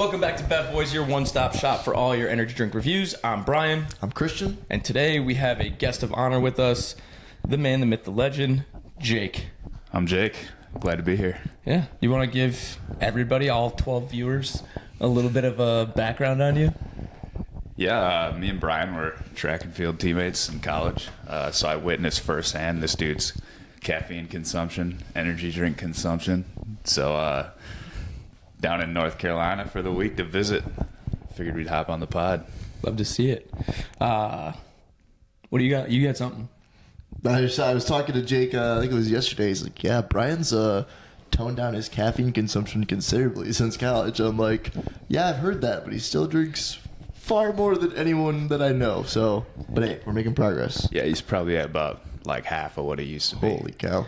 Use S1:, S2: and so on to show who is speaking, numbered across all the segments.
S1: Welcome back to Bev Boys, your one-stop shop for all your energy drink reviews. I'm Brian.
S2: I'm Christian.
S1: And today we have a guest of honor with us, the man, the myth, the legend, Jake.
S3: I'm Jake. Glad to be here.
S1: Yeah. You want to give everybody, all 12 viewers, a little bit of a background on you?
S3: Yeah, me and Brian were track and field teammates in college, so I witnessed firsthand this dude's caffeine consumption, energy drink consumption. So down in North Carolina for the week to visit. Figured we'd hop on the pod.
S1: Love to see it. What do you got? You got something?
S2: I was talking to Jake, I think it was yesterday. He's like, yeah, Brian's toned down his caffeine consumption considerably since college. I'm like, yeah, I've heard that, but he still drinks far more than anyone that I know. So, but hey, we're making progress.
S3: Yeah, he's probably at about like half of what he used to be.
S2: Holy cow.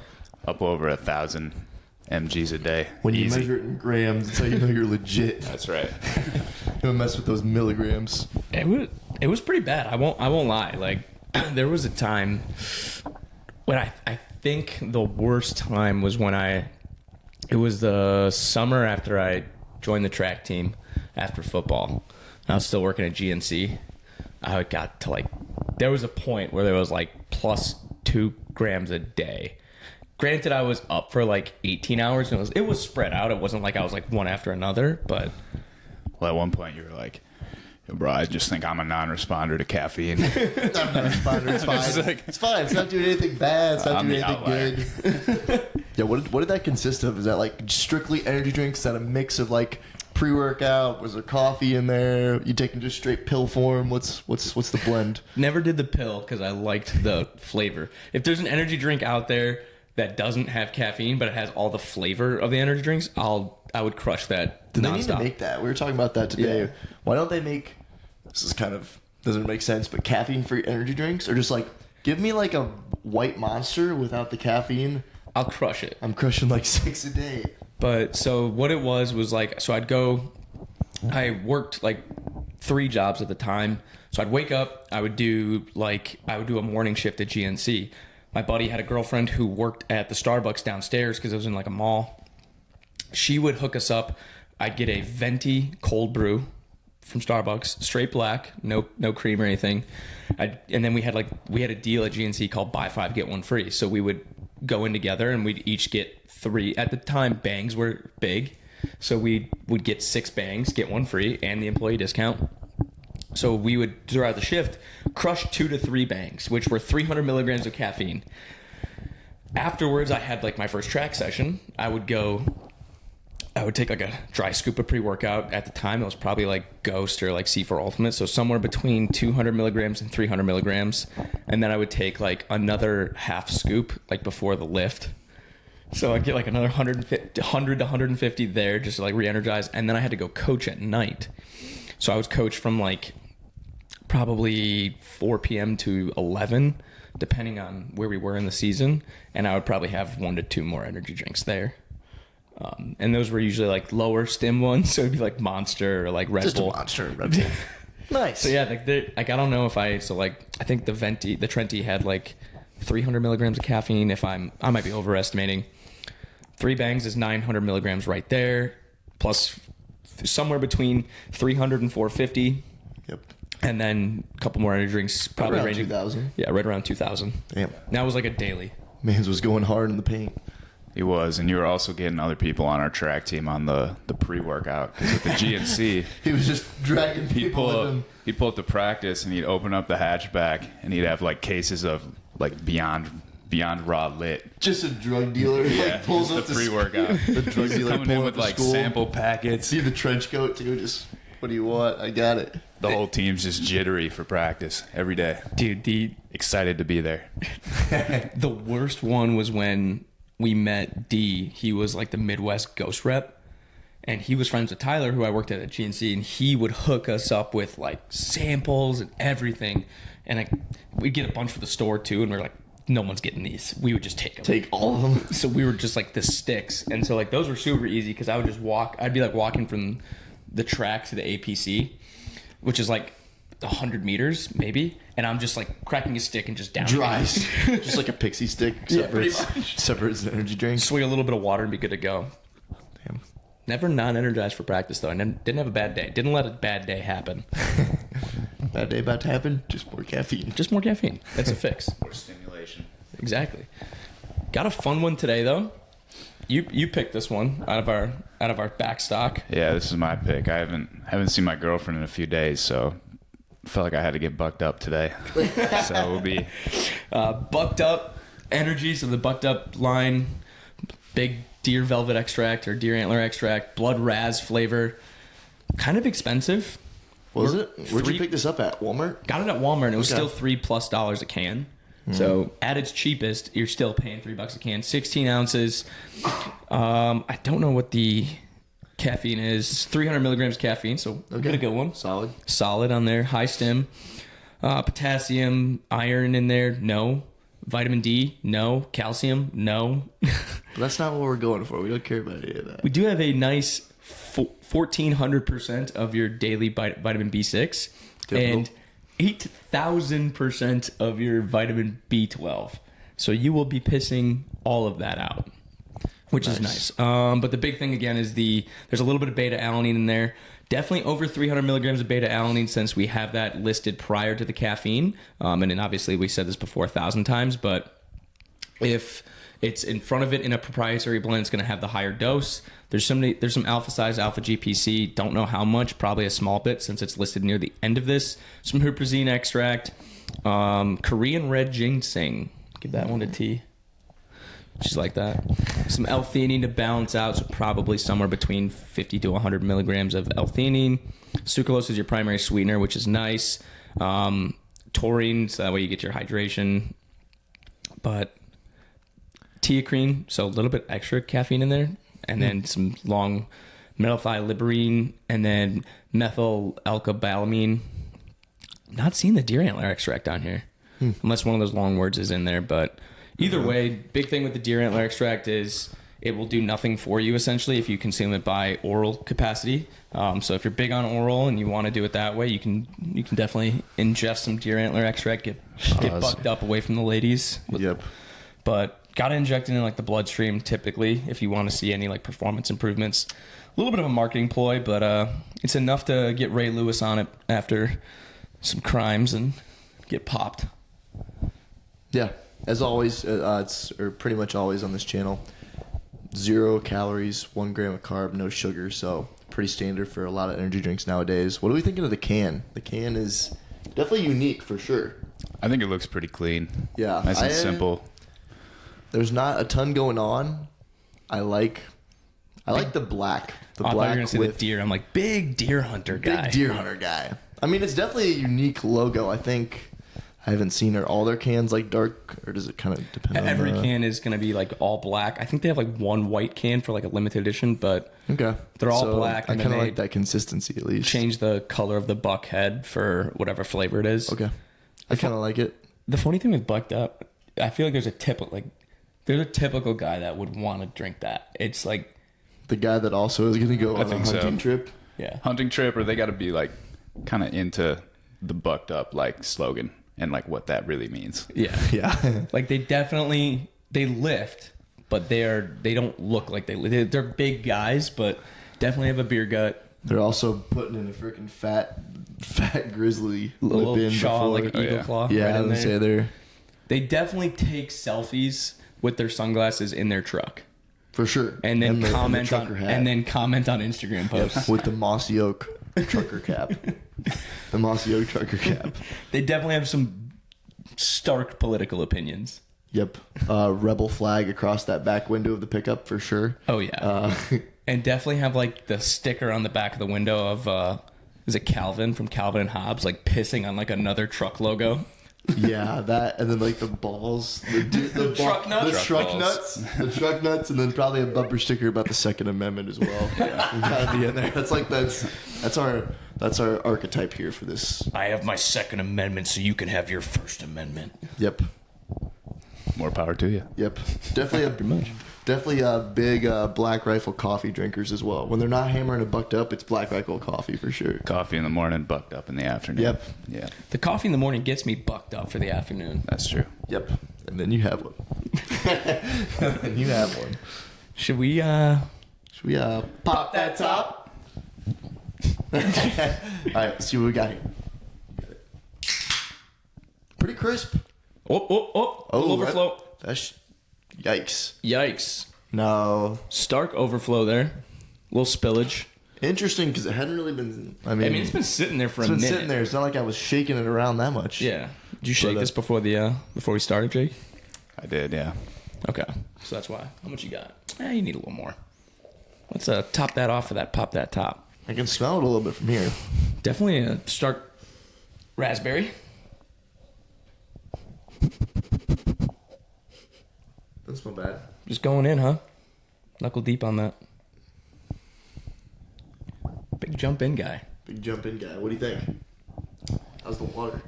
S3: Up over 1,000 mgs a day.
S2: When you
S3: Easy.
S2: measure it in grams, that's how you know you're legit.
S3: That's right.
S2: Don't mess with those milligrams.
S1: It was pretty bad. I won't lie. Like, there was a time when I think the worst time was when it was the summer after I joined the track team after football. I was still working at GNC. I got to there was a point where there was plus 2 grams a day. Granted, I was up for 18 hours and it was spread out. It wasn't like I was one after another, but.
S3: Well, at one point you were like, yo, bro, I just think I'm a non-responder to caffeine.
S2: I'm not a responder. It's fine. It's fine. It's not doing anything bad. It's not doing anything good. Yeah, what did that consist of? Is that strictly energy drinks? Is that a mix of pre-workout? Was there coffee in there? You taking just straight pill form? What's the blend?
S1: Never did the pill because I liked the flavor. If there's an energy drink out there that doesn't have caffeine but it has all the flavor of the energy drinks, I would crush that.
S2: They need to make that. We were talking about that today.
S1: Yeah.
S2: Why don't they make, this is kind of doesn't make sense, but caffeine-free energy drinks, or just give me a white Monster without the caffeine.
S1: I'll crush it.
S2: I'm crushing 6 a day.
S1: But so what it was so I'd go, I worked 3 jobs at the time. So I'd wake up, I would do a morning shift at GNC. My buddy had a girlfriend who worked at the Starbucks downstairs because it was in a mall. She would hook us up. I'd get a venti cold brew from Starbucks, straight black, no cream or anything. And then we had a deal at GNC called buy 5 get 1 free. So we would go in together and we'd each get 3. At the time, bangs were big, so we would get 6 bangs, get 1 free, and the employee discount. So we would, throughout the shift, crush 2 to 3 bangs, which were 300 milligrams of caffeine. Afterwards, I had my first track session. I would take a dry scoop of pre-workout. At the time, it was probably Ghost or C4 Ultimate, so somewhere between 200 milligrams and 300 milligrams. And then I would take another half scoop before the lift. So I'd get another 100 to 150 there just to re-energize. And then I had to go coach at night. So I was coached from probably 4 p.m. to 11, depending on where we were in the season. And I would probably have 1 to 2 more energy drinks there. And those were usually lower stim ones, so it'd be Monster or Red Bull.
S2: Just a Monster Red Bull. Nice.
S1: So yeah, I don't know if I think the Trenti had 300 milligrams of caffeine. I might be overestimating. 3 bangs is 900 milligrams right there, plus somewhere between 300 and 450.
S2: Yep.
S1: And then a couple more energy drinks, probably
S2: around
S1: ranging
S2: 2,000.
S1: Yeah, right around 2,000.
S2: Damn.
S1: That was a daily.
S2: Mans was going hard in the paint.
S3: He was, and you were also getting other people on our track team on the pre-workout. Because at the GNC,
S2: he was just dragging people with him.
S3: He'd pull up to practice, and he'd open up the hatchback, and he'd have cases of beyond raw lit.
S2: Just a drug dealer.
S3: Yeah,
S2: pulls
S3: the
S2: up
S3: pre-workout.
S2: The drug dealer
S3: coming in with sample packets.
S2: See the trench coat too. Just, what do you want? I got it.
S3: The whole team's just jittery for practice every day.
S1: Dude,
S3: excited to be there.
S1: The worst one was when we met D. He was the Midwest Ghost rep, and he was friends with Tyler, who I worked at GNC, and he would hook us up with samples and everything. And we'd get a bunch for the store too, and we're no one's getting these. We would just take them.
S2: Take all of them.
S1: So we were just the sticks, and so those were super easy because I would just walk. I'd be walking from the track to the APC, which is 100 meters maybe, and I'm just cracking a stick and just down
S2: dries. Just like a pixie stick, except for it's an energy drink.
S1: Swig a little bit of water and be good to go.
S2: Damn.
S1: Never non-energized for practice, though. I didn't have a bad day. Didn't let a bad day happen.
S2: Bad day about to happen. Just more caffeine.
S1: Just more caffeine. That's a fix.
S3: More stimulation.
S1: Exactly. Got a fun one today, though. You picked this one out of our back stock.
S3: Yeah, this is my pick. I haven't seen my girlfriend in a few days, so I felt like I had to get bucked up today. So we'll be
S1: Bucked Up Energies of the Bucked Up line. Big deer velvet extract or deer antler extract. Blood raz flavor. Kind of expensive.
S2: Was it? Where'd you pick this up at? Walmart?
S1: Got it at Walmart, and it was
S2: Okay.
S1: still $3+ a can. So at its cheapest, you're still paying $3 a can. 16 ounces. I don't know what the caffeine is. 300 milligrams caffeine, so get a good one. Solid on there. High stim. Potassium, iron in there. No. Vitamin D. No. Calcium. No.
S2: But that's not what we're going for. We don't care about any of that.
S1: We do have a nice 1,400% of your daily vitamin B6 and 8,000% of your vitamin B12. So you will be pissing all of that out, which is nice. But the big thing again is there's a little bit of beta alanine in there. Definitely over 300 milligrams of beta alanine since we have that listed prior to the caffeine. And then obviously we said this before 1,000 times, but if it's in front of it in a proprietary blend, it's going to have the higher dose. There's some alpha size, alpha GPC. Don't know how much, probably a small bit since it's listed near the end of this. Some huperzine extract, Korean red ginseng. Give that one a T. Just like that. Some L-theanine to balance out, so probably somewhere between 50 to 100 milligrams of L-theanine. Sucralose is your primary sweetener, which is nice. Taurine, so that way you get your hydration. But teacrine, so a little bit extra caffeine in there, and then some long methylliberine, and then methyl alcobalamine. Not seeing the deer antler extract on here, unless one of those long words is in there. But either way, big thing with the deer antler extract is it will do nothing for you essentially if you consume it by oral capacity. So if you're big on oral and you want to do it that way, you can definitely ingest some deer antler extract, get bucked up away from the ladies.
S2: Yep.
S1: But got to inject it in like the bloodstream typically if you want to see any like performance improvements. A little bit of a marketing ploy, but it's enough to get Ray Lewis on it after some crimes and get popped.
S2: Yeah. As always, it's pretty much always on this channel. 0 calories, 1 gram of carb, no sugar. So pretty standard for a lot of energy drinks nowadays. What are we thinking of the can? The can is definitely unique for sure.
S3: I think it looks pretty clean.
S2: Yeah.
S3: Nice and simple.
S2: There's not a ton going on. I like the black. The
S1: I thought you were
S2: black
S1: going to say the deer. I'm like, big deer hunter guy.
S2: Big deer hunter guy. I mean, it's definitely a unique logo. I think I haven't seen all their cans like dark, or does it kind of depend on
S1: Every can is going to be like all black. I think they have like one white can for like a limited edition, but they're all black.
S2: I
S1: And
S2: kind
S1: then
S2: of
S1: they
S2: like that consistency at least.
S1: change the color of the buck head for whatever flavor it is.
S2: Okay. I kind of like it.
S1: The funny thing with Bucked Up, I feel like there's a typical guy that would want to drink that. It's like
S2: The guy that also is going to go on a
S3: think so.
S2: hunting trip.
S1: yeah.
S3: Hunting trip, or they got to be like kind of into the bucked up like slogan and like what that really means.
S1: Yeah.
S2: Yeah.
S1: Like they lift, but they don't look like they lift. They're big guys, but definitely have a beer gut.
S2: They're also putting in a freaking fat grizzly
S1: Little
S2: lip in
S1: shaw,
S2: before.
S1: like an eagle claw.
S2: Yeah,
S1: right
S2: I
S1: in
S2: would say
S1: there.
S2: they're
S1: They definitely take selfies with their sunglasses in their truck,
S2: for sure.
S1: and then
S2: the
S1: comment on
S2: trucker hat.
S1: Instagram posts.
S2: with the mossy oak trucker cap. The mossy oak trucker cap.
S1: They definitely have some stark political opinions.
S2: Yep. Rebel flag across that back window of the pickup for sure.
S1: Oh yeah, and definitely have like the sticker on the back of the window of is it Calvin from Calvin and Hobbes, like pissing on like another truck logo.
S2: Yeah, that, and then like the balls, the
S1: truck nuts?
S2: the truck
S3: Truck
S2: nuts, the truck nuts, and then probably a bumper sticker about the Second Amendment as well. Yeah, gotta be in there. That's our archetype here for this.
S1: I have my Second Amendment, so you can have your First Amendment.
S2: Yep,
S3: More power to you.
S2: yep. Definitely a big Black Rifle coffee drinkers as well. When they're not hammering a bucked up, it's Black Rifle coffee for sure.
S3: Coffee in the morning, bucked up in the afternoon.
S2: Yep.
S3: Yeah,
S1: The coffee in the morning gets me bucked up for the afternoon.
S3: that's true.
S2: Yep. And then you have one. And you have one.
S1: Should we
S2: Should we pop that top? All right, let's see what we got here. Pretty crisp.
S1: Oh, overflow.
S2: That's yikes.
S1: Yikes.
S2: No.
S1: Stark overflow there. Little spillage.
S2: Interesting because it hadn't really been. I
S1: I
S2: mean,
S1: mean, it's been sitting there for a
S2: it's been
S1: minute.
S2: sitting there. It's not like I was shaking it around that much.
S1: Yeah. Did you shake
S2: But,
S1: this before we started, Jake?
S3: I did, yeah.
S1: Okay. So that's why. How much you got? You need a little more. Let's top that off of that pop that top.
S2: I can smell it a little bit from here.
S1: Definitely a stark raspberry.
S2: Doesn't smell bad.
S1: Just going in, huh? Knuckle deep on that. Big jump in guy.
S2: Big jump in guy. What do you think? How's the water?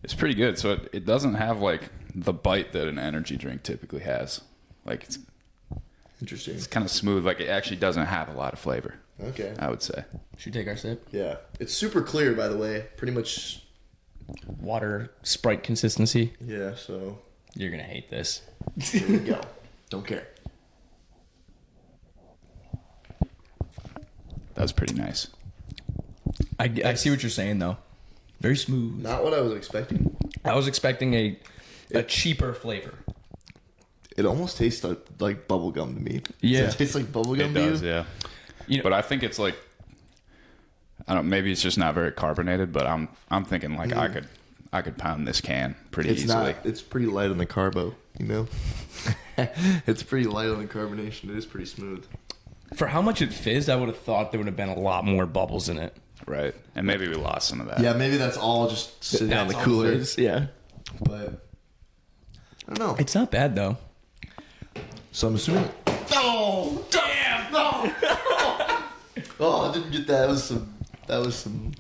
S3: It's pretty good. So it doesn't have like the bite that an energy drink typically has. Like
S2: Interesting.
S3: it's kind of smooth. Like it actually doesn't have a lot of flavor,
S2: Okay.
S3: I would say.
S1: Should we take our sip?
S2: Yeah. It's super clear, by the way. Pretty much.
S1: Water Sprite consistency.
S2: Yeah. So
S1: You're gonna hate this.
S2: here we go. Don't care.
S3: That was pretty nice.
S1: I see what you're saying though. Very smooth.
S2: Not what I was expecting.
S1: I was expecting a cheaper flavor.
S2: It almost tastes like bubble gum to me.
S1: Yeah.
S2: Does it taste like bubble gum
S3: It
S2: to
S3: does,
S2: you?
S3: yeah.
S1: You know,
S3: But I think it's like maybe it's just not very carbonated, but I'm thinking like I could pound this can pretty
S2: It's
S3: easily.
S2: not. It's pretty light on the carbo. You know. It's pretty light on the carbonation. It is pretty smooth.
S1: for how much it fizzed, I would have thought there would have been a lot more bubbles in it.
S3: Right. And maybe we lost some of that.
S2: Yeah, maybe that's all just sitting on the
S1: That's all
S2: cooler.
S1: fizz, yeah.
S2: But I don't know.
S1: It's not bad though.
S2: So I'm assuming. Oh damn! No! Oh, I didn't get that. That was some.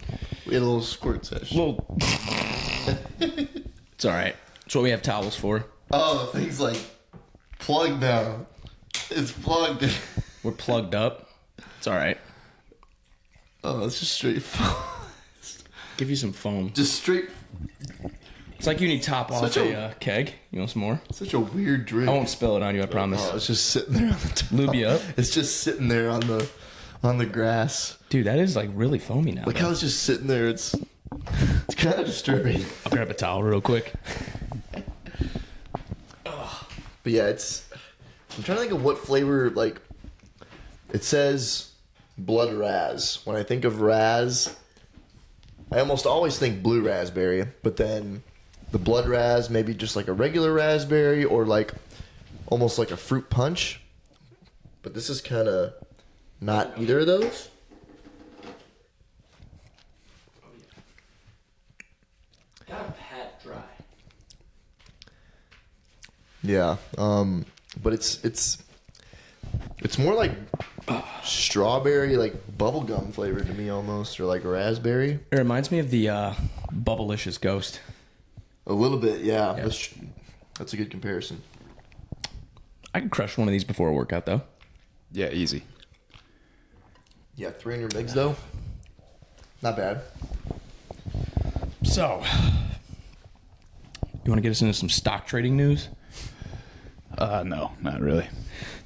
S2: We had a little squirt session.
S1: Well, it's all right. That's what we have towels for.
S2: Oh, the thing's like plugged now. It's plugged.
S1: We're plugged up. It's all right.
S2: Oh, it's just straight foam.
S1: Give you some foam.
S2: Just straight.
S1: It's like you need top off
S2: Such a-
S1: a keg. You want some more?
S2: Such a weird drink.
S1: I won't spill it on you. I promise.
S2: Oh, it's just sitting there on the top.
S1: Lube you up,
S2: It's just sitting there on the grass.
S1: dude. That is like really foamy now.
S2: Like
S1: though.
S2: how it's just sitting there. It's kind of disturbing.
S1: I'll grab a towel real quick.
S2: But yeah, I'm trying to think of what flavor, like, it says blood raz. When I think of raz, I almost always think blue raspberry, but then the blood raz, maybe just like a regular raspberry or like almost like a fruit punch. But this is kind of not either of those.
S1: Got a pat dry.
S2: Yeah, but it's more like strawberry, like bubblegum flavor to me almost, or like raspberry.
S1: It reminds me of the Bubblicious Ghost.
S2: A little bit, yeah.
S1: Yeah.
S2: That's a good comparison.
S1: I could crush one of these before a workout, though.
S3: Yeah, easy.
S2: Yeah, 300 mgs though. Not bad.
S1: So, you want to get us into some stock trading news?
S3: No, not really.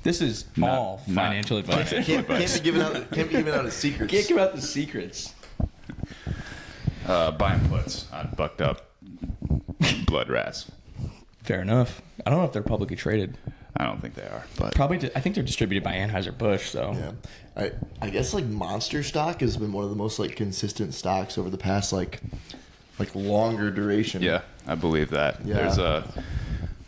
S1: This is all
S3: not
S1: financial advice.
S2: Can't be giving out his secrets.
S1: Can't give out the secrets.
S3: Buying puts on bucked up blood rats.
S1: Fair enough. I don't know if they're publicly traded.
S3: I don't think they are, but
S1: Probably, I think they're distributed by Anheuser-Busch, so.
S2: Yeah, I guess like Monster stock has been one of the most like consistent stocks over the past like longer duration.
S3: yeah, I believe that.
S2: Yeah.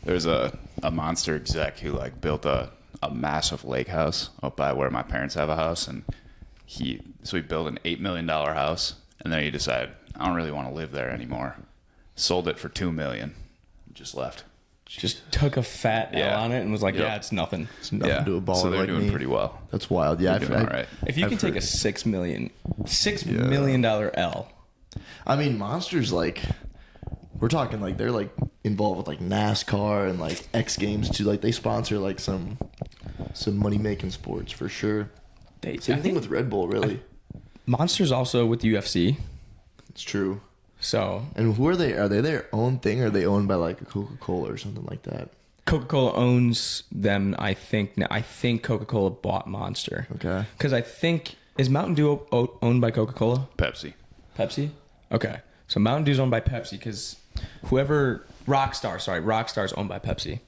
S3: There's a Monster exec who like built a massive lake house up by where my parents have a house, and he built an $8 million house, and then he decided I don't really want to live there anymore. Sold it for $2 million, just left.
S1: Just took a fat L
S3: Yeah.
S1: on it and was like,
S3: Yep.
S1: yeah, it's nothing.
S2: It's nothing to a baller
S3: so they're
S2: like
S3: doing
S2: me.
S3: pretty well.
S2: That's wild. Yeah,
S3: They're doing all right.
S1: If you
S2: I've
S1: can take
S2: heard-
S1: a $6 million L.
S2: I mean, Monster's like, we're talking like they're like involved with like NASCAR and like X Games too. Like they sponsor like some money making sports for sure.
S1: I
S2: Same thing
S1: think
S2: with Red Bull, really.
S1: Monster's also with the UFC.
S2: It's true.
S1: So,
S2: And who are they? Are they their own thing, or are they owned by like a Coca-Cola or something like that?
S1: Coca-Cola owns them. I think Coca-Cola bought Monster.
S2: Okay.
S1: Because I think, is Mountain Dew owned by Coca-Cola?
S3: Pepsi.
S1: Pepsi? Okay. So Mountain Dew's owned by Pepsi because Rockstar is owned by Pepsi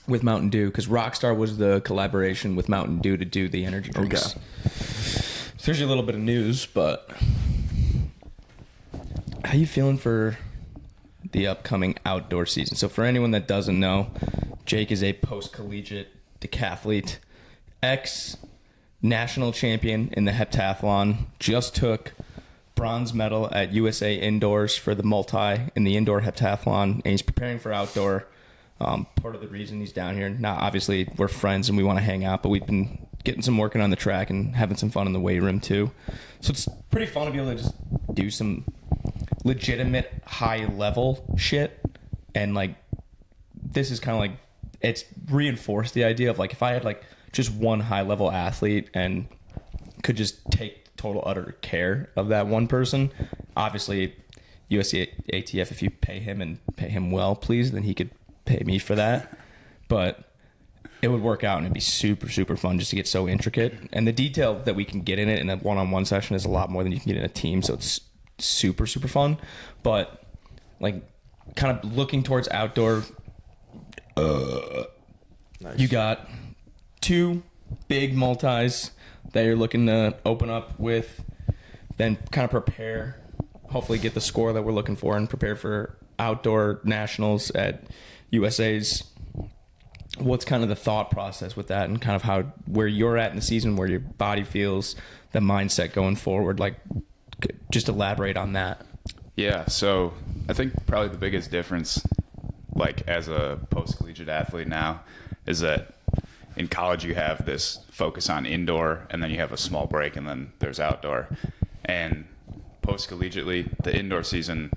S1: with Mountain Dew because Rockstar was the collaboration with Mountain Dew to do the energy drinks.
S2: Okay.
S1: So there's a little bit of news, but how you feeling for the upcoming outdoor season? So for anyone that doesn't know, Jake is a post-collegiate decathlete, ex-national champion in the heptathlon, just took bronze medal at USA Indoors for the multi in the indoor heptathlon, and he's preparing for outdoor. Part of the reason he's down here, now obviously we're friends and we want to hang out, but we've been getting some working on the track and having some fun in the weight room too. So it's pretty fun to be able to just do some legitimate high level shit. And like, this is kind of like, it's reinforced the idea of like, if I had like just one high level athlete and could just take total utter care of that one person, obviously USC ATF, if you pay him and pay him well, please, then he could pay me for that. But it would work out and it'd be super, super fun just to get so intricate. And the detail that we can get in it in a one-on-one session is a lot more than you can get in a team. So it's super, super fun. But like kind of looking towards outdoor,
S2: Nice.
S1: You got 2 big multis that you're looking to open up with, then kind of prepare, hopefully get the score that we're looking for and prepare for outdoor nationals at USA's. What's kind of the thought process with that and kind of where you're at in the season, where your body feels, the mindset going forward? Like, just elaborate on that.
S3: Yeah, so I think probably the biggest difference, like as a post-collegiate athlete now, is that in college you have this focus on indoor and then you have a small break and then there's outdoor. And post-collegiately, the indoor season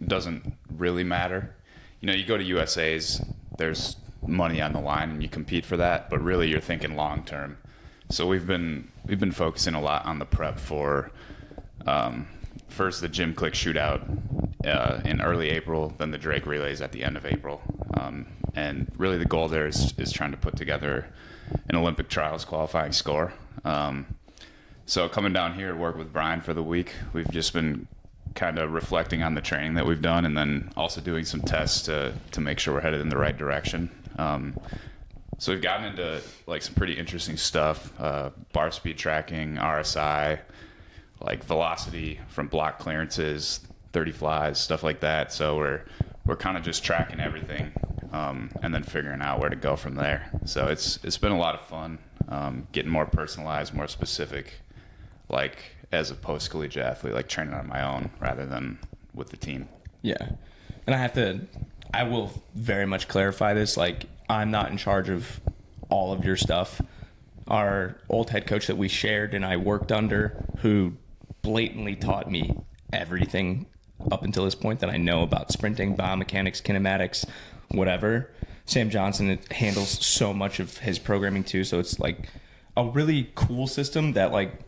S3: doesn't really matter. You know, you go to USA's, there's money on the line and you compete for that, but really you're thinking long term. So we've been focusing a lot on the prep for first the Gym Click shootout in early April, then the Drake relays at the end of April. And really the goal there is trying to put together an Olympic trials qualifying score. So coming down here to work with Brian for the week, we've just been kind of reflecting on the training that we've done and then also doing some tests to make sure we're headed in the right direction. So we've gotten into like some pretty interesting stuff, bar speed tracking, RSI, like velocity from block clearances, 30 flies, stuff like that. So we're kind of just tracking everything and then figuring out where to go from there. So it's been a lot of fun, getting more personalized, more specific, like as a post-collegiate athlete, like training on my own rather than with the team.
S1: Yeah. And I will very much clarify this. Like, I'm not in charge of all of your stuff. Our old head coach that we shared and I worked under, who blatantly taught me everything up until this point that I know about sprinting, biomechanics, kinematics, whatever. Sam Johnson handles so much of his programming too. So it's like a really cool system that like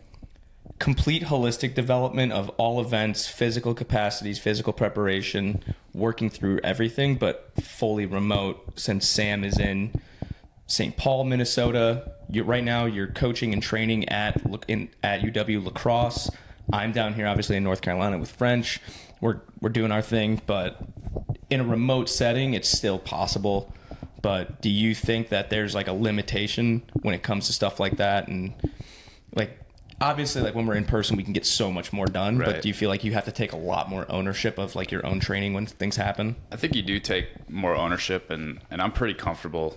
S1: complete holistic development of all events, physical capacities, physical preparation, working through everything, but fully remote since Sam is in St. Paul, Minnesota. Right now you're coaching and training at UW Lacrosse. I'm down here obviously in North Carolina with French. We're doing our thing, but in a remote setting, it's still possible. But do you think that there's like a limitation when it comes to stuff like that? And like, obviously, like when we're in person, we can get so much more done.
S3: Right.
S1: But do you feel like you have to take a lot more ownership of like your own training when things happen?
S3: I think you do take more ownership, and I'm pretty comfortable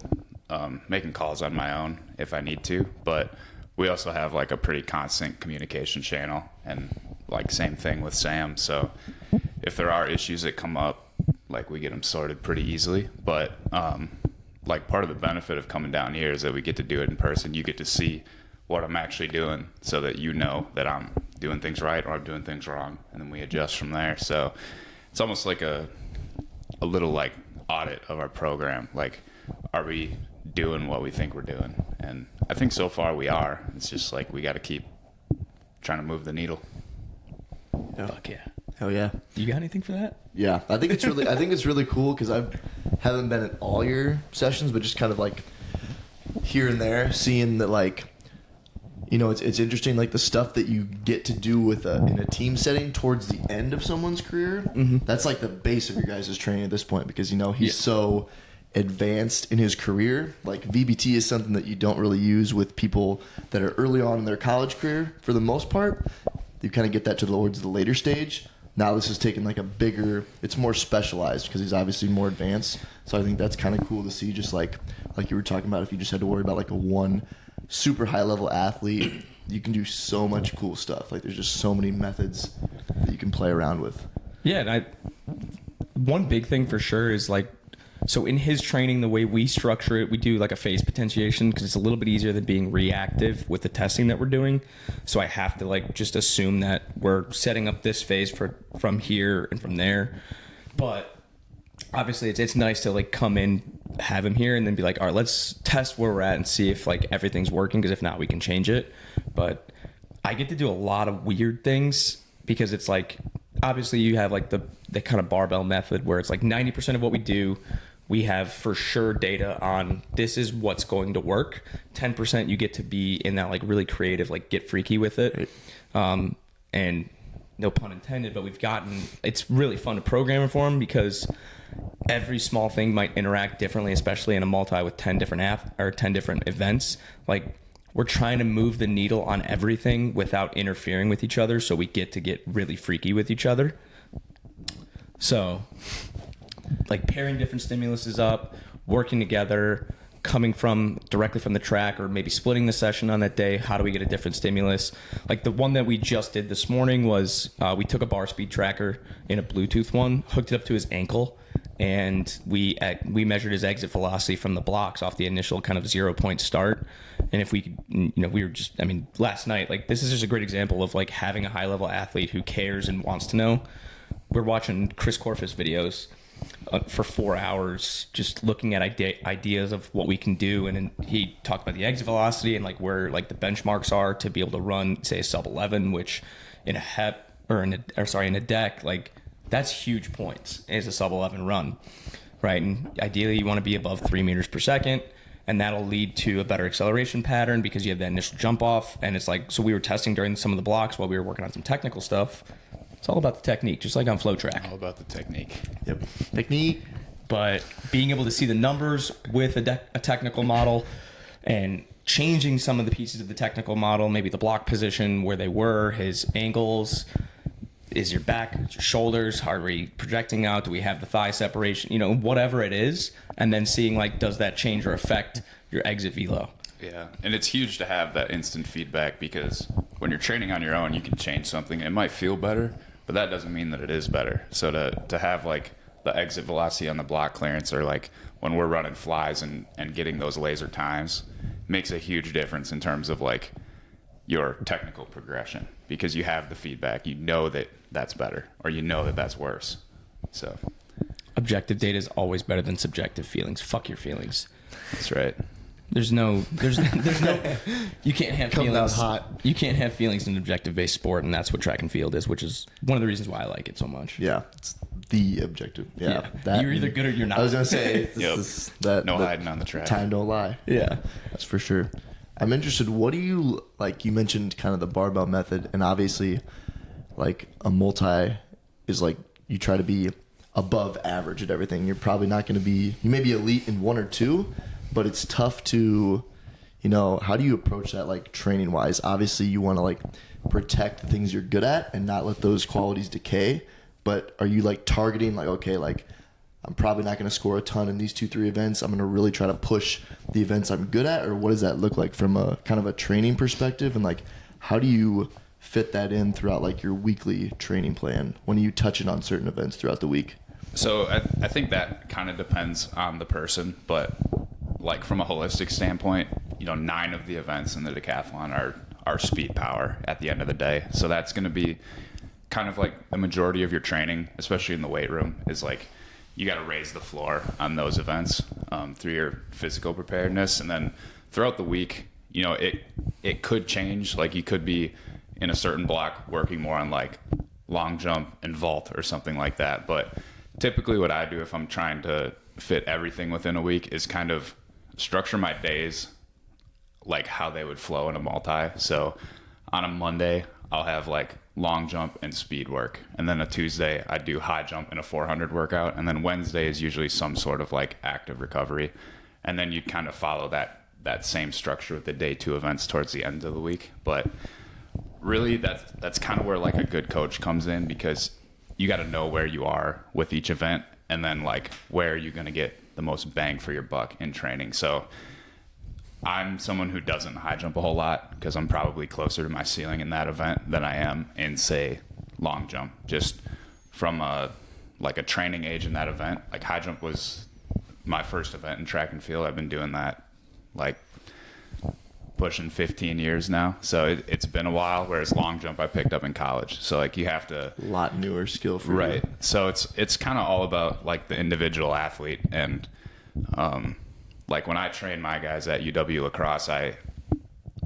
S3: making calls on my own if I need to. But we also have like a pretty constant communication channel, and like same thing with Sam. So if there are issues that come up, like we get them sorted pretty easily. But like part of the benefit of coming down here is that we get to do it in person. You get to see what I'm actually doing so that you know that I'm doing things right or I'm doing things wrong, and then we adjust from there. So it's almost like a little like audit of our program. Like, are we doing what we think we're doing? And I think so far we are. It's just like we got to keep trying to move the needle.
S1: Fuck yeah.
S2: Hell yeah.
S1: You got anything for that?
S2: Yeah, I think it's really cool because I've haven't been at all your sessions, but just kind of like here and there, seeing that like, you know, it's interesting, like the stuff that you get to do with in a team setting towards the end of someone's career. Mm-hmm. That's like the base of your guys' training at this point, because, you know, he's so advanced in his career. Like VBT is something that you don't really use with people that are early on in their college career for the most part. You kind of get that towards the later stage. Now this is taking like a bigger, it's more specialized because he's obviously more advanced. So I think that's kind of cool to see, just like you were talking about, if you just had to worry about like a one super high level athlete, you can do so much cool stuff. Like there's just so many methods that you can play around with.
S1: Yeah, and one big thing for sure is like, so in his training, the way we structure it, we do like a phase potentiation because it's a little bit easier than being reactive with the testing that we're doing. So I have to like just assume that we're setting up this phase from here and from there. But obviously it's nice to like come in, have him here, and then be like, all right, let's test where we're at and see if like everything's working, because if not, we can change it. But I get to do a lot of weird things because it's like, obviously you have like the kind of barbell method where it's like 90% of what we do, we have for sure data on this is what's going to work. 10% you get to be in that like really creative, like get freaky with it. And no pun intended, but it's really fun to program for them because every small thing might interact differently, especially in a multi with 10 different events. Like we're trying to move the needle on everything without interfering with each other. So we get really freaky with each other. So like pairing different stimuluses up, working together, coming directly from the track, or maybe splitting the session on that day. How do we get a different stimulus? Like the one that we just did this morning was we took a bar speed tracker in a Bluetooth one, hooked it up to his ankle, and we measured his exit velocity from the blocks off the initial kind of 0 point start. And if we could, you know, we were just, I mean, last night, like this is just a great example of like having a high level athlete who cares and wants to know. We're watching Chris Korfis videos for 4 hours, just looking at ideas of what we can do. And then he talked about the exit velocity and like where like the benchmarks are to be able to run, say, a sub 11, which in a HEP in a deck, like that's huge points is a sub 11 run, right? And ideally you want to be above 3 meters per second, and that'll lead to a better acceleration pattern because you have that initial jump off. And it's like, so we were testing during some of the blocks while we were working on some technical stuff. It's all about the technique, just like on flow track.
S3: All about the technique.
S2: Yep. Technique.
S1: But being able to see the numbers with a technical model and changing some of the pieces of the technical model, maybe the block position, where they were, his angles, is your back, your shoulders, are we projecting out? Do we have the thigh separation? You know, whatever it is. And then seeing like, does that change or affect your exit velo?
S3: Yeah, and it's huge to have that instant feedback, because when you're training on your own, you can change something. It might feel better, but that doesn't mean that it is better. So to have like the exit velocity on the block clearance, or like when we're running flies and getting those laser times, makes a huge difference in terms of like your technical progression, because you have the feedback. You know that that's better, or you know that that's worse. So
S1: objective data is always better than subjective feelings. Fuck your feelings.
S3: That's right.
S1: There's no you can't have
S2: Come
S1: feelings.
S2: down hot.
S1: You can't have feelings in an objective based sport, and that's what track and field is, which is one of the reasons why I like it so much.
S2: Yeah, it's the objective. Yeah.
S1: You're either good or you're not.
S2: I was gonna say
S3: No hiding on the track.
S2: Time don't lie.
S1: Yeah,
S2: that's for sure. I'm interested. What do you like? You mentioned kind of the barbell method, and obviously, like a multi is like you try to be above average at everything. You're probably not going to be. You may be elite in one or two, but it's tough to, you know, how do you approach that, like training wise? Obviously you want to like protect the things you're good at and not let those qualities decay. But are you like targeting like, okay, like I'm probably not going to score a ton in these 2-3 events. I'm going to really try to push the events I'm good at, or what does that look like from a kind of a training perspective? And like, how do you fit that in throughout like your weekly training plan when you touch it on certain events throughout the week?
S3: So I think that kind of depends on the person, but like from a holistic standpoint, you know, 9 of the events in the decathlon are speed power at the end of the day. So that's going to be kind of like the majority of your training, especially in the weight room, is like you got to raise the floor on those events through your physical preparedness. And then throughout the week, you know, it could change. Like you could be in a certain block working more on like long jump and vault or something like that. But typically what I do if I'm trying to fit everything within a week is kind of structure my days like how they would flow in a multi. So on a Monday, I'll have like long jump and speed work. And then a Tuesday, I do high jump and a 400 workout. And then Wednesday is usually some sort of like active recovery. And then you'd kind of follow that same structure with the day 2 events towards the end of the week. But really that's kind of where like a good coach comes in, because you got to know where you are with each event and then like where you're going to get the most bang for your buck in training. So I'm someone who doesn't high jump a whole lot because I'm probably closer to my ceiling in that event than I am in, say, long jump. Just from a training age in that event, like high jump was my first event in track and field. I've been doing that like pushing 15 years now. So it's been a while, whereas long jump I picked up in college. So like you have to...
S2: A lot newer skill for
S3: right.
S2: you.
S3: So it's kind of all about like the individual athlete. And like when I train my guys at UW Lacrosse,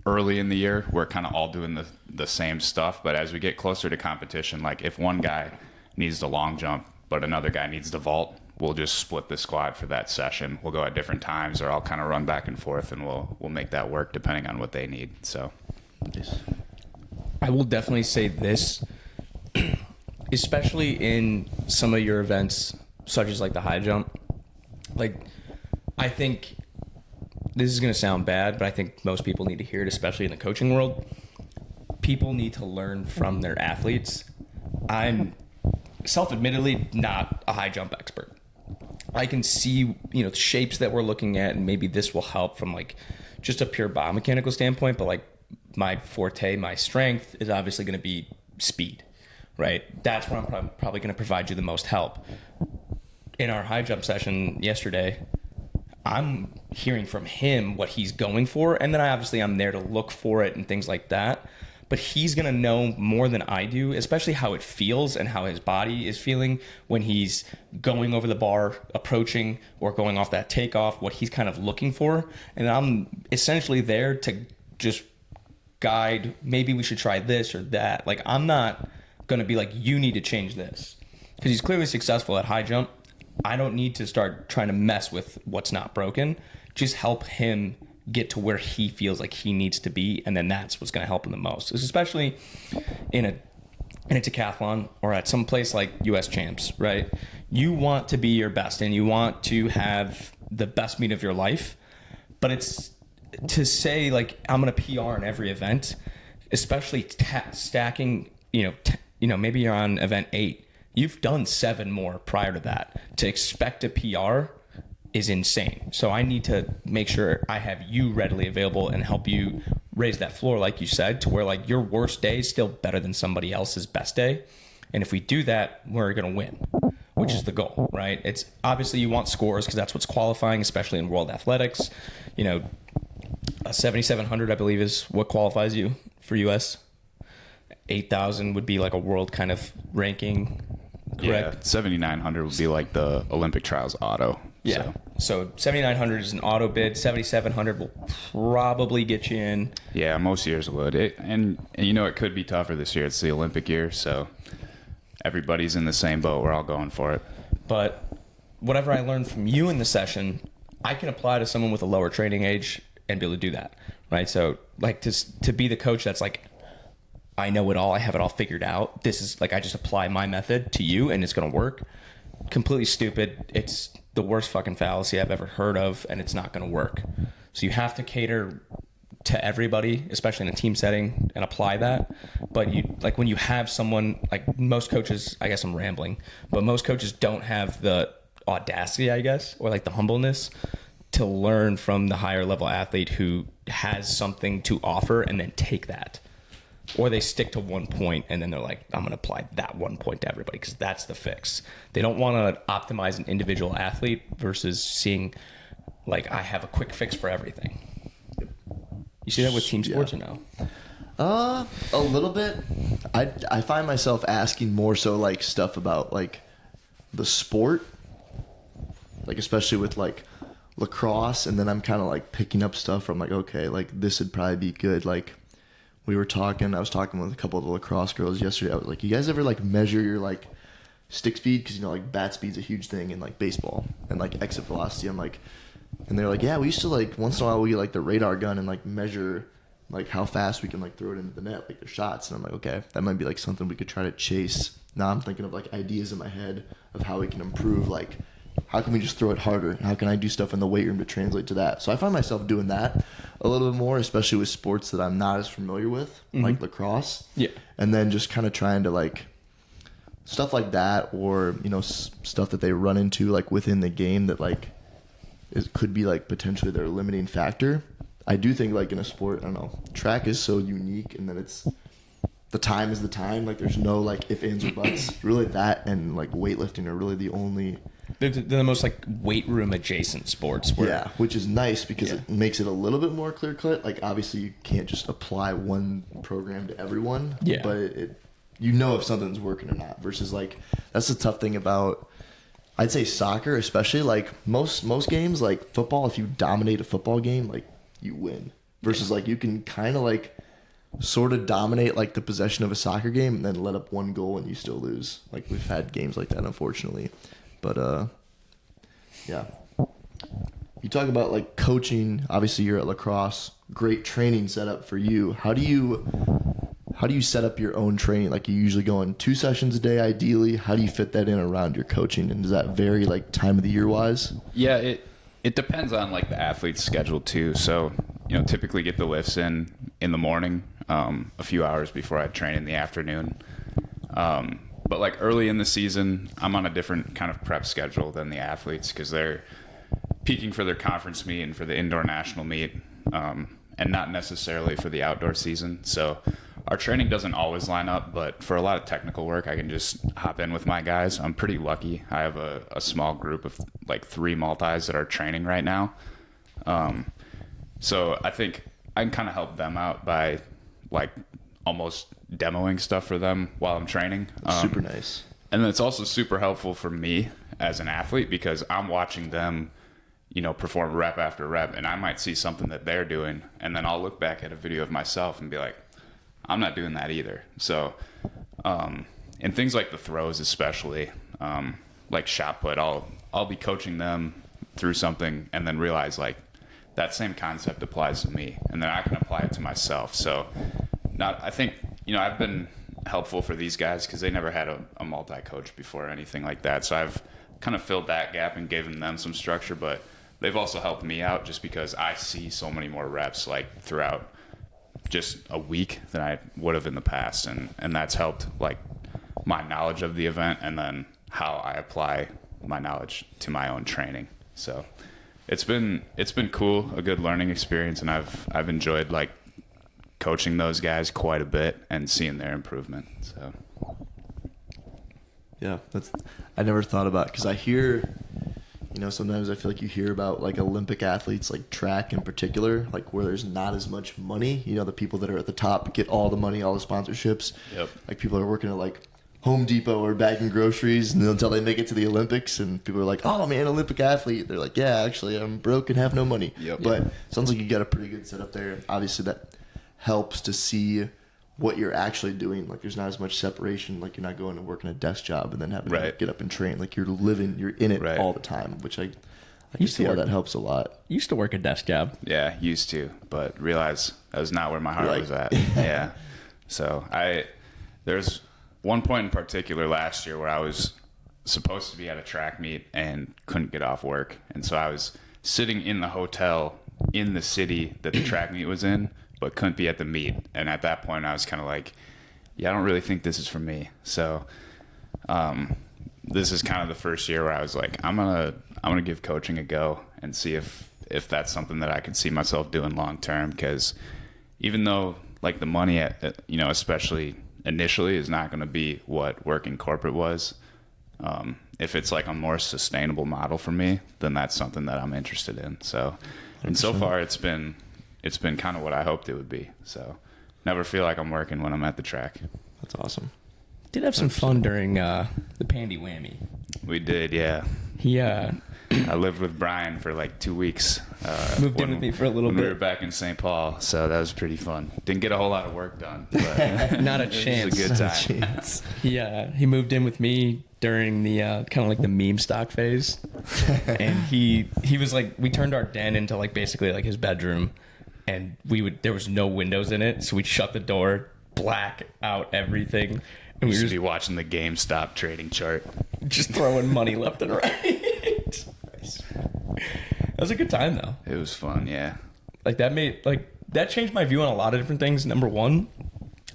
S3: early in the year, we're kind of all doing the same stuff. But as we get closer to competition, like if one guy needs the long jump, but another guy needs the vault, we'll just split the squad for that session. We'll go at different times, or I'll kind of run back and forth, and we'll make that work depending on what they need. So,
S1: I will definitely say this, especially in some of your events, such as like the high jump. Like, I think this is going to sound bad, but I think most people need to hear it, especially in the coaching world. People need to learn from their athletes. I'm self-admittedly not a high jump expert. I can see, the shapes that we're looking at, and maybe this will help from like just a pure biomechanical standpoint, but like my forte, my strength is obviously going to be speed, right? That's where I'm probably going to provide you the most help. In our high jump session yesterday, I'm hearing from him what he's going for, and then I'm there to look for it and things like that. But he's going to know more than I do, especially how it feels and how his body is feeling when he's going over the bar, approaching, or going off that takeoff, what he's kind of looking for. And I'm essentially there to just guide, maybe we should try this or that. Like, I'm not going to be like, you need to change this. Because he's clearly successful at high jump. I don't need to start trying to mess with what's not broken. Just help him get to where he feels like he needs to be, and then that's what's going to help him the most, especially in a decathlon or at some place like US Champs, right? You want to be your best and you want to have the best meet of your life, but it's to say like I'm going to PR in every event, especially stacking, maybe you're on event 8, you've done 7 more prior to that. To expect a PR is insane. So I need to make sure I have you readily available and help you raise that floor, like you said, to where like your worst day is still better than somebody else's best day. And if we do that, we're going to win, which is the goal, right? It's obviously you want scores because that's what's qualifying, especially in world athletics. A 7,700, I believe, is what qualifies you for US. 8,000 would be like a world kind of ranking. Correct?
S3: Yeah, 7,900 would be like the Olympic trials auto.
S1: Yeah. So 7,900 is an auto bid. 7,700 will probably get you in.
S3: Yeah, most years would. And it could be tougher this year. It's the Olympic year, so everybody's in the same boat. We're all going for it.
S1: But whatever I learned from you in the session, I can apply to someone with a lower training age and be able to do that, right? So like to be the coach that's like, I know it all. I have it all figured out. This is like I just apply my method to you and it's going to work. Completely stupid. It's the worst fucking fallacy I've ever heard of, and it's not going to work. So you have to cater to everybody, especially in a team setting, and apply that. But you like when you have someone like most coaches, I guess I'm rambling, but most coaches don't have the audacity, I guess, or like the humbleness to learn from the higher level athlete who has something to offer and then take that. Or they stick to one point and then they're like, I'm going to apply that one point to everybody because that's the fix. They don't want to optimize an individual athlete versus seeing like I have a quick fix for everything. You see that with team sports or no?
S2: A little bit. I find myself asking more so like stuff about like the sport, like especially with like lacrosse, and then I'm kind of like picking up stuff from like, okay, like this would probably be good. Like I was talking with a couple of the lacrosse girls yesterday. I was like, you guys ever like measure your like stick speed, because like bat speed's a huge thing in like baseball, and like exit velocity. I'm like, and they're like, yeah, we used to like once in a while we get like the radar gun and like measure like how fast we can like throw it into the net, like the shots. And I'm like, okay, that might be like something we could try to chase. Now I'm thinking of like ideas in my head of how we can improve, like how can we just throw it harder? How can I do stuff in the weight room to translate to that? So I find myself doing that a little bit more, especially with sports that I'm not as familiar with, like lacrosse.
S1: Yeah.
S2: And then just kind of trying to like stuff like that, or, you know, stuff that they run into like within the game that like it could be like potentially their limiting factor. I do think like in a sport, I don't know, track is so unique, and then it's the time is the time. Like there's no like if, ands, or buts. Really that and like weightlifting are really the only.
S1: They're the most like weight room adjacent sports.
S2: Yeah, which is nice because it makes it a little bit more clear cut. Like obviously you can't just apply one program to everyone.
S1: Yeah.
S2: But it you know if something's working or not. Versus like that's the tough thing about, I'd say, soccer, especially like most games, like football. If you dominate a football game, like you win. Versus like you can kind of like sort of dominate like the possession of a soccer game and then let up one goal and you still lose. Like we've had games like that, unfortunately. But yeah. You talk about like coaching. Obviously you're at lacrosse. Great training setup for you. How do you set up your own training? Like you usually go in 2 sessions a day ideally. How do you fit that in around your coaching? And does that vary like time of the year wise?
S3: Yeah, it depends on like the athlete's schedule too. So, you know, typically get the lifts in the morning, a few hours before I train in the afternoon. But like early in the season, I'm on a different kind of prep schedule than the athletes because they're peaking for their conference meet and for the indoor national meet, and not necessarily for the outdoor season. So our training doesn't always line up, but for a lot of technical work, I can just hop in with my guys. I'm pretty lucky. I have a small group of like 3 multis that are training right now. So I think I can kind of help them out by like almost demoing stuff for them while I'm training.
S2: Super nice.
S3: And then it's also super helpful for me as an athlete because I'm watching them, you know, perform rep after rep, and I might see something that they're doing, and then I'll look back at a video of myself and be like, I'm not doing that either. So, and things like the throws, especially, like shot put, I'll be coaching them through something and then realize like that same concept applies to me, and then I can apply it to myself. So, I think, you know, I've been helpful for these guys because they never had a multi-coach before or anything like that. So I've kind of filled that gap and given them some structure, but they've also helped me out just because I see so many more reps like throughout just a week than I would have in the past. And that's helped like my knowledge of the event and then how I apply my knowledge to my own training. So it's been cool, a good learning experience. And I've enjoyed like coaching those guys quite a bit and seeing their improvement. So
S2: yeah, I never thought about, because I hear, you know, sometimes I feel like you hear about like Olympic athletes, like track in particular, like where there's not as much money. You know, the people that are at the top get all the money, all the sponsorships.
S3: Yep.
S2: Like people are working at like Home Depot or bagging groceries and until they make it to the Olympics, and people are like, oh man, Olympic athlete. They're like, yeah, actually I'm broke and have no money.
S3: Yep.
S2: But sounds like you got a pretty good setup there. Obviously that helps to see what you're actually doing. Like there's not as much separation. Like you're not going to work in a desk job and then having to get up and train. Like you're in it all the time, which I can see how that helps a lot.
S1: Used to work a desk job.
S3: Yeah, used to, but realized that was not where my heart was at. Yeah. So there's one point in particular last year where I was supposed to be at a track meet and couldn't get off work. And so I was sitting in the hotel in the city that the track meet was in, but couldn't be at the meet. And at that point, I was kind of like, yeah, I don't really think this is for me. So this is kind of the first year where I was like, I'm gonna give coaching a go and see if that's something that I can see myself doing long term. Because even though like the money, you know, especially initially, is not going to be what working corporate was, if it's like a more sustainable model for me, then that's something that I'm interested in. So, and so far it's been kind of what I hoped it would be. So never feel like I'm working when I'm at the track.
S2: That's awesome.
S1: Did have some fun during the Pandy Whammy.
S3: We did, yeah. I lived with Brian for like 2 weeks.
S1: Moved in with me for a little bit.
S3: We were back in St. Paul, so that was pretty fun. Didn't get a whole lot of work done, but
S1: not a chance.
S3: It was a good time.
S1: He moved in with me during the kind of like the meme stock phase, and he was like, we turned our den into like basically like his bedroom, and there was no windows in it, so we'd shut the door, black out everything, and we
S3: Just
S1: were
S3: be watching the GameStop trading chart.
S1: just throwing money left and right. Nice. That was a good time though.
S3: It was fun, yeah.
S1: Like that changed my view on a lot of different things. Number one,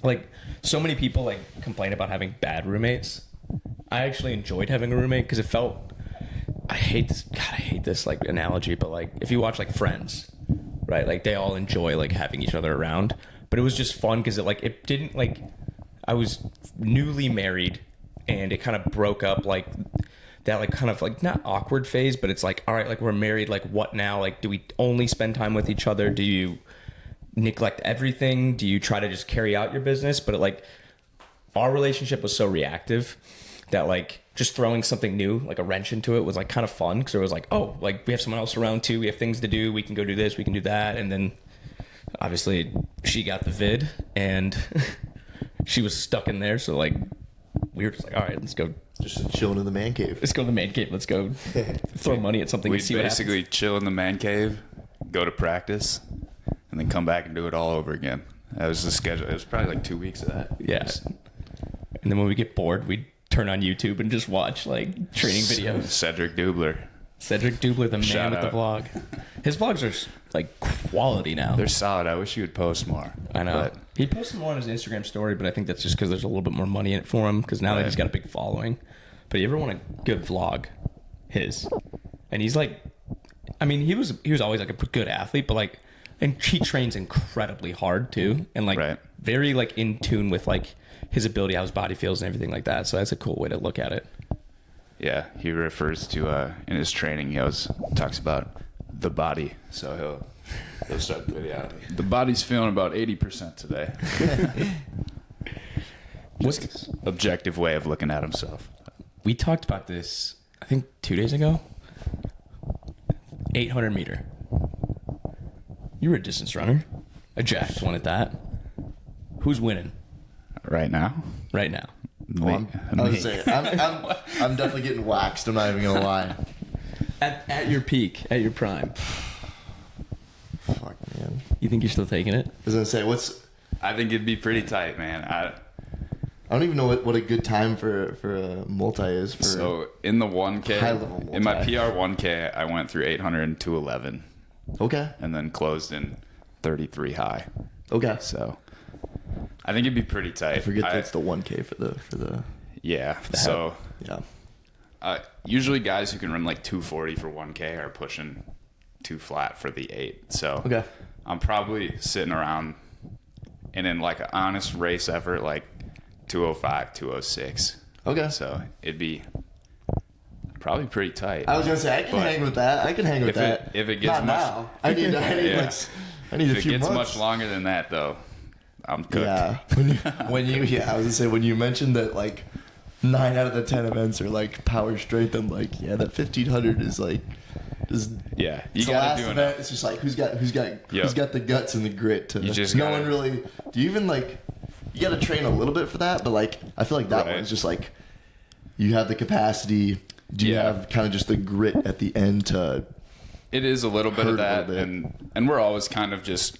S1: like so many people like complain about having bad roommates. I actually enjoyed having a roommate because it felt, I hate this like analogy, but like if you watch like Friends, right? Like they all enjoy like having each other around, but it was just fun because it didn't like, I was newly married and it kind of broke up like that, like kind of like not awkward phase, but it's like, all right, like we're married, like what now? Like do we only spend time with each other? Do you neglect everything? Do you try to just carry out your business? But our relationship was so reactive that like just throwing something new, like a wrench into it, was like kind of fun because it was like, oh, like we have someone else around too. We have things to do. We can go do this. We can do that. And then obviously she got the vid and she was stuck in there. So like we were just like, all right, let's go.
S2: Just chilling in the man cave.
S1: Let's go to the man cave. Let's go throw money at something.
S3: We
S1: and see what
S3: basically
S1: happens.
S3: chill in the man cave, go to practice, and then come back and do it all over again. That was the schedule. It was probably like 2 weeks of that.
S1: Yeah. And then when we get bored, we turn on YouTube and just watch like training videos.
S3: Cedric Dubler.
S1: Cedric Dubler, the man
S3: Shout
S1: with the
S3: out.
S1: vlog. His vlogs are like quality now.
S3: They're solid. I wish you would post more.
S1: I know.
S3: But
S1: He posted more on his Instagram story, but I think that's just because there's a little bit more money in it for him because now that
S3: Right.
S1: he's got a big following. But you ever want a good vlog? His. And he's like, I mean, he was always like a good athlete, but like, and he trains incredibly hard too. And like
S3: Right.
S1: very like in tune with like his ability, how his body feels and everything like that. So that's a cool way to look at it.
S3: yeah, he refers to in his training. He always talks about the body. So he'll start the video. The body's feeling about 80% today.
S1: What's
S3: Objective way of looking at himself.
S1: We talked about this, I think 2 days ago. 800 meter. You were a distance runner. A jacked one at that. Who's winning
S3: Right now?
S1: right now?
S3: Me.
S2: I was saying, I'm definitely getting waxed. I'm not even gonna lie.
S1: At your peak, at your prime.
S2: Fuck, man.
S1: You think you're still taking it?
S2: I was gonna say,
S3: I think it'd be pretty tight, man.
S2: I don't even know what a good time for a multi is.
S3: So in the 1K,
S2: high-level
S3: in my
S2: multi.
S3: PR 1K, I went through 800 and 211,
S2: Okay.
S3: and then closed in 33 high.
S2: Okay.
S3: So I think it'd be pretty tight.
S2: I forget that's the 1K for the
S3: Yeah. So
S2: yeah.
S3: usually guys who can run like 240 for 1K are pushing 2 flat for the 8. So
S2: Okay.
S3: I'm probably sitting around, and in like an honest race effort, like 205, 206.
S2: Okay.
S3: So it'd be probably pretty tight.
S2: I was gonna say I can
S3: But
S2: hang with that. I can hang with
S3: if
S2: that.
S3: if it gets
S2: Not
S3: much,
S2: now. I need
S3: Yeah.
S2: I need
S3: if
S2: a
S3: it
S2: few
S3: gets
S2: months.
S3: much longer than that, though, I'm cooked.
S2: Yeah. When you I was gonna say when you mentioned that like 9 out of the 10 events are like power strength, I'm like, yeah, that 1500 is like
S3: Yeah, you
S2: it's the
S3: gotta
S2: last
S3: do
S2: event.
S3: enough.
S2: It's just like who's got the guts and the grit to.
S3: You just
S2: no
S3: gotta-
S2: one really. Do you even like? You got to train a little bit for that, but like I feel like that
S3: Right.
S2: one's just like you have the capacity. Do you
S3: Yeah.
S2: have kind of just the grit at the end to?
S3: It is a little bit of
S2: Hurt a
S3: that,
S2: little bit.
S3: and we're always kind of just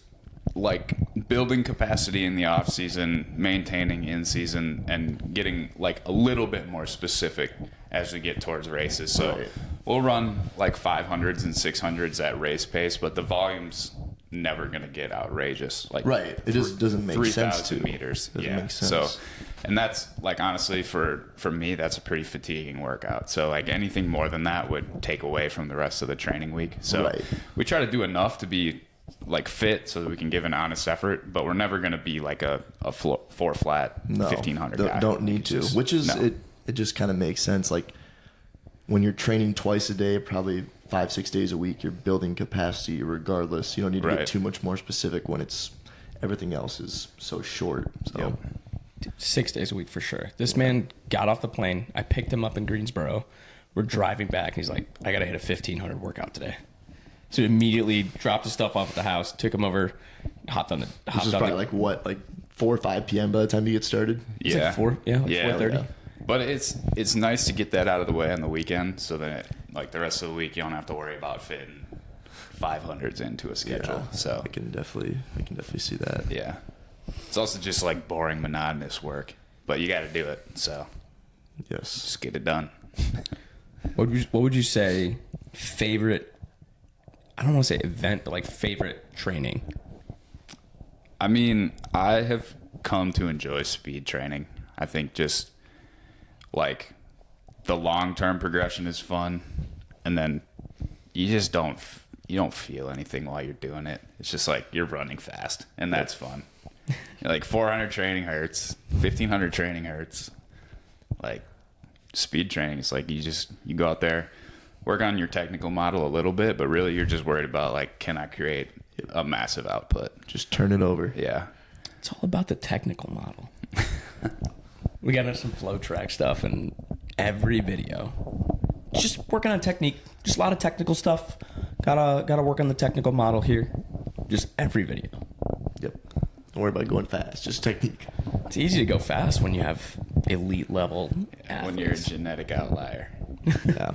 S3: like building capacity in the off season, maintaining in season, and getting like a little bit more specific as we get towards races. So
S2: Right.
S3: we'll run like 500s and 600s at race pace, but the volume's never going to get outrageous. Like
S2: Right. It just doesn't make sense
S3: 3,000
S2: to.
S3: meters.
S2: Doesn't
S3: Yeah.
S2: make sense.
S3: So, and that's like honestly for me, that's a pretty fatiguing workout. So like anything more than that would take away from the rest of the training week. So
S2: Right.
S3: we try to do enough to be like fit so that we can give an honest effort, but we're never going to be like a 4 flat
S2: No,
S3: 1500
S2: don't,
S3: guy.
S2: don't need to.
S3: Just-
S2: Which is
S3: no.
S2: it just kind of makes sense. Like when you're training twice a day, probably 5-6 days a week, you're building capacity regardless. You don't need to
S3: Right.
S2: get too much more specific when it's everything else is so short. So
S1: 6 days a week for sure. This man got off the plane. I picked him up in Greensboro. We're driving back. And he's like, I got to hit a 1500 workout today. So immediately dropped his stuff off at the house, took him over, hopped on the.
S2: this is probably like 4 or 5 p.m. by the time you get started.
S1: It's
S3: Yeah.
S1: like 4, yeah, like
S3: Yeah.
S1: 4:30.
S2: Yeah.
S3: But it's nice to get that out of the way on the weekend, so that like the rest of the week you don't have to worry about fitting 500s into a schedule.
S2: Yeah,
S3: So
S2: I can definitely see that.
S3: yeah, it's also just like boring, monotonous work, but you got to do it. So
S2: Yes.
S3: just get it done.
S1: What would you say favorite? I don't want to say event, but like favorite training.
S3: I mean, I have come to enjoy speed training. I think just like the long-term progression is fun, and then you just don't feel anything while you're doing it. It's just like you're running fast, and that's fun. Like 400 training hurts, 1500 training hurts. Like speed training, it's like you go out there, work on your technical model a little bit, but really you're just worried about like, can I create a massive output?
S2: Just turn it over.
S3: Yeah.
S1: It's all about the technical model. We got into some flow track stuff in every video. Just working on technique. Just a lot of technical stuff. Gotta work on the technical model here. Just every video.
S2: Yep. Don't worry about going fast. Just technique.
S1: It's easy to go fast when you have elite level athletes.
S3: When you're a genetic outlier,
S2: Yeah.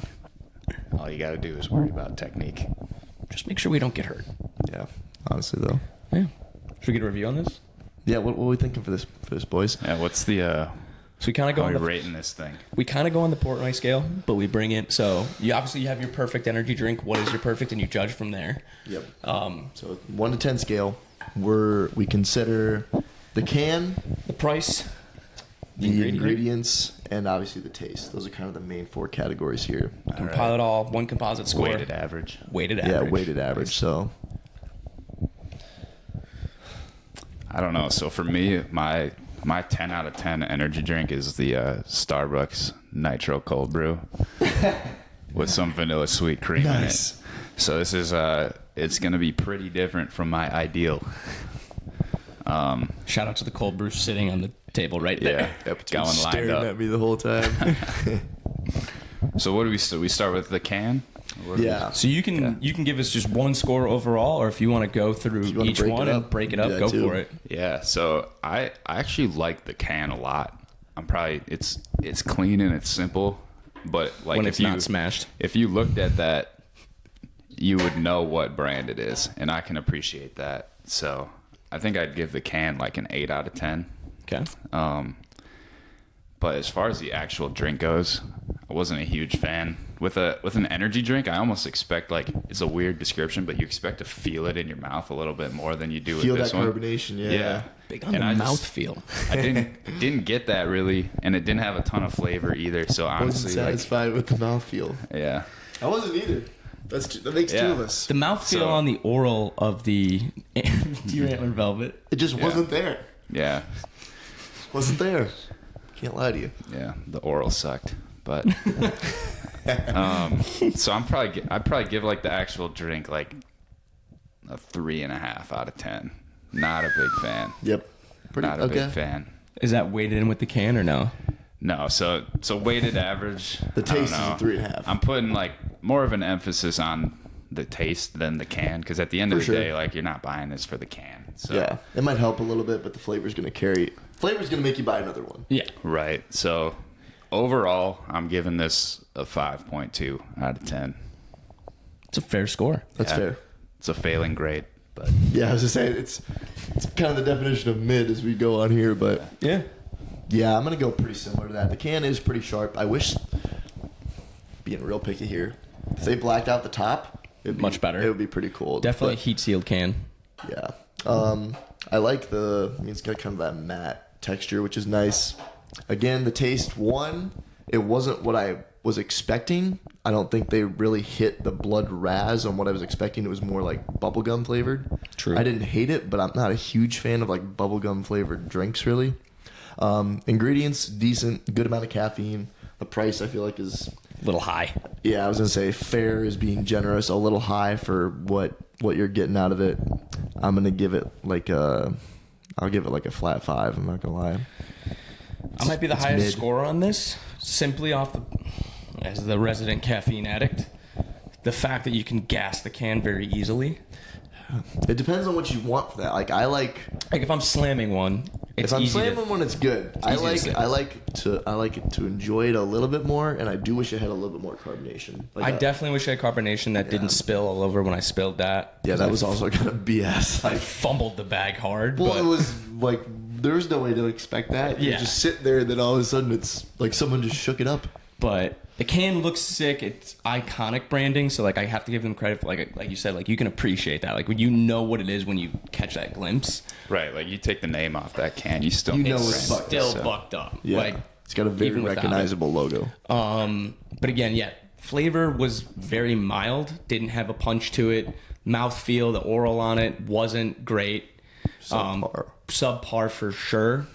S3: all you got to do is worry about technique.
S1: Just make sure we don't get hurt.
S2: Yeah. Honestly, though.
S1: Yeah. Should we get a review on this?
S2: Yeah. What are we thinking for this, boys?
S3: Yeah, what's the
S1: So we kind of go
S3: how are
S1: on
S3: we
S1: the
S3: rating this thing?
S1: we kind of go on the Portnoy scale, but we bring in. So you obviously have your perfect energy drink. What is your perfect, and you judge from there.
S2: Yep. So 1 to 10 scale, we consider the can,
S1: The price,
S2: the ingredients, and obviously the taste. Those are kind of the main 4 categories here.
S1: compile it all. One composite score.
S3: Weighted average.
S1: Weighted
S2: Yeah,
S1: average.
S2: weighted average. So
S3: I don't know. So for me, my 10 out of 10 energy drink is the Starbucks Nitro Cold Brew with some vanilla sweet cream in it. So this is it's going to be pretty different from my ideal.
S1: Shout out to the cold brew sitting on the table right there.
S3: Yeah, going lined
S2: staring
S3: up.
S2: at me the whole time.
S3: So what do we start with the can? What do we-
S2: Yeah.
S1: So you can give us just one score overall, or if you want to go through
S2: you wanna
S1: each
S2: break it
S1: one
S2: up,
S1: and break it
S2: do
S1: up,
S2: that
S1: go
S2: too.
S1: for it.
S3: Yeah, so I actually like the can a lot. I'm probably it's clean and it's simple, but like
S1: When
S3: if
S1: it's
S3: you
S1: not smashed.
S3: if you looked at that, you would know what brand it is, and I can appreciate that. So I think I'd give the can like an 8 out of 10.
S1: Okay.
S3: But as far as the actual drink goes, I wasn't a huge fan. With an energy drink, I almost expect, like, it's a weird description, but you expect to feel it in your mouth a little bit more than you do
S2: Feel
S3: with this
S2: that
S3: one.
S2: carbonation, yeah.
S3: Yeah.
S1: Big on
S3: And
S1: the
S3: I
S1: mouth
S3: just-
S1: feel.
S3: I didn't get that really, and it didn't have a ton of flavor either. So
S2: I wasn't
S3: honestly, like,
S2: satisfied with the mouthfeel.
S3: yeah,
S2: I wasn't either. That makes 2
S3: Yeah.
S2: of us.
S1: The mouth feel
S3: So-
S1: on the oral of the Deer Antler Velvet.
S2: It just wasn't there.
S3: yeah,
S2: Wasn't there. Can't lie to you.
S3: yeah. The oral sucked, but so I'd probably give like the actual drink like a 3.5 out of 10. Not a big fan.
S2: Yep.
S3: Not a big fan.
S1: Is that weighted in with the can or no?
S3: No, so weighted average.
S2: The taste is
S3: I
S2: a
S3: don't know.
S2: 3.5.
S3: I'm putting like more of an emphasis on the taste than the can, because at the end of the
S2: For sure.
S3: day, like, you're not buying this for the can. So
S2: Yeah. It might help a little bit, but the flavor's going to carry. Flavor's going to make you buy another one.
S1: Yeah.
S3: right. So overall, I'm giving this a 5.2 out of 10.
S1: It's a fair score.
S2: That's
S3: Yeah.
S2: fair.
S3: It's a failing grade, but
S2: Yeah, I was just saying, it's kind of the definition of mid as we go on here, but
S1: Yeah.
S2: yeah, I'm going to go pretty similar to that. The can is pretty sharp. I wish, being real picky here, if they blacked out the top, it'd be,
S1: Much better.
S2: It would be pretty cool.
S1: Definitely a
S2: But,
S1: heat sealed can.
S2: yeah. I like it's got kind of that matte texture, which is nice. Again, the taste, it wasn't what I was expecting. I don't think they really hit the blood raz on what I was expecting. It was more like bubblegum flavored.
S1: True.
S2: I didn't hate it, but I'm not a huge fan of like bubblegum flavored drinks really. Ingredients, decent, good amount of caffeine. The price I feel like is,
S1: A little high.
S2: yeah, I was gonna say fair is being generous, a little high for what you're getting out of it. I'm gonna give it I'll give it like a flat 5. I'm not gonna lie.
S1: I might be the
S2: It's
S1: highest
S2: mid.
S1: scorer on this, simply off as the resident caffeine addict, the fact that you can gas the can very easily.
S2: It depends on what you want for that. Like
S1: Like if I'm slamming one, It's
S2: if I'm
S1: easy
S2: slamming when it's good, I
S1: easy to sip.
S2: like it to enjoy it a little bit more, and I do wish it had a little bit more carbonation.
S1: I definitely wish I had carbonation that didn't spill all over when I spilled that.
S2: Yeah, that was also kind of BS.
S1: I fumbled the bag hard.
S2: Well,
S1: but
S2: it was like there was no way to expect that. You just sit there, and then all of a sudden it's like someone just shook it up.
S1: But the can looks sick. It's iconic branding, so like I have to give them credit for like you said, like you can appreciate that. Like when you know what it is when you catch that glimpse.
S3: Right, like you take the name off that can, you still
S2: know
S1: It's
S2: it's
S1: still bucked up.
S2: Yeah,
S1: Like
S2: it's got a very
S1: even without
S2: recognizable logo.
S1: But again, flavor was very mild. Didn't have a punch to it. Mouthfeel, the oral on it wasn't great. Subpar for sure.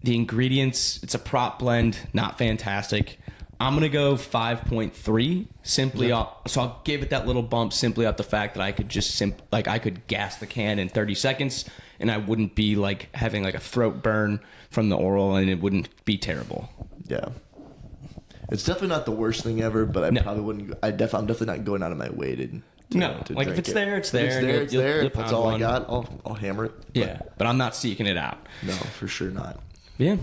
S1: The ingredients, it's a prop blend, not fantastic. I'm going to go 5.3 simply off. So I'll give it that little bump simply off the fact that I could just I could gas the can in 30 seconds and I wouldn't be like having like a throat burn from the oral and it wouldn't be terrible.
S2: Yeah. It's definitely not the worst thing ever, but I probably wouldn't. I'm definitely not going out of my way to
S1: like
S2: drink
S1: if it's
S2: it.
S1: there, it's there.
S2: It's there.
S1: You'll
S2: If that's
S1: pound
S2: all
S1: one.
S2: I got, I'll hammer it.
S1: Yeah, but I'm not seeking it out.
S2: No, for sure not.
S1: Yeah.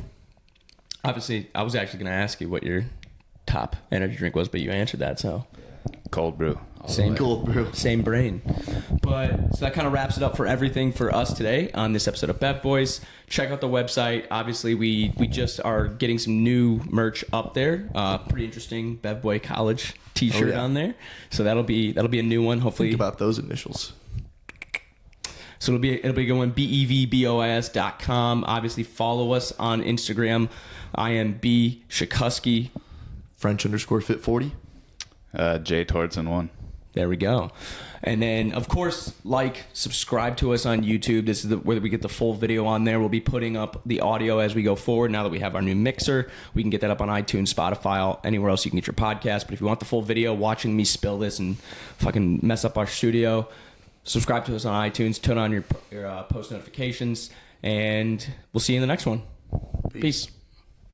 S1: Obviously, I was actually going to ask you what your top energy drink was, but you answered that, so.
S3: Cold brew.
S1: Same
S2: Cold brew.
S1: Same brain. But so that kind of wraps it up for everything for us today on this episode of Bev Boys. Check out the website. Obviously, we just are getting some new merch up there. Pretty interesting Bev Boy College T-shirt on there. So that'll be a new one. Hopefully,
S2: Think about those initials.
S1: So it'll be going BEVBOIS.com. Obviously, follow us on Instagram. I am B Shakusky.
S2: French_fit40.
S3: J Tordsen 1.
S1: There we go. And then, of course, subscribe to us on YouTube. This is where we get the full video on there. We'll be putting up the audio as we go forward. Now that we have our new mixer, we can get that up on iTunes, Spotify, anywhere else you can get your podcast. But if you want the full video, watching me spill this and fucking mess up our studio, subscribe to us on iTunes, turn on your post notifications, and we'll see you in the next one. Peace.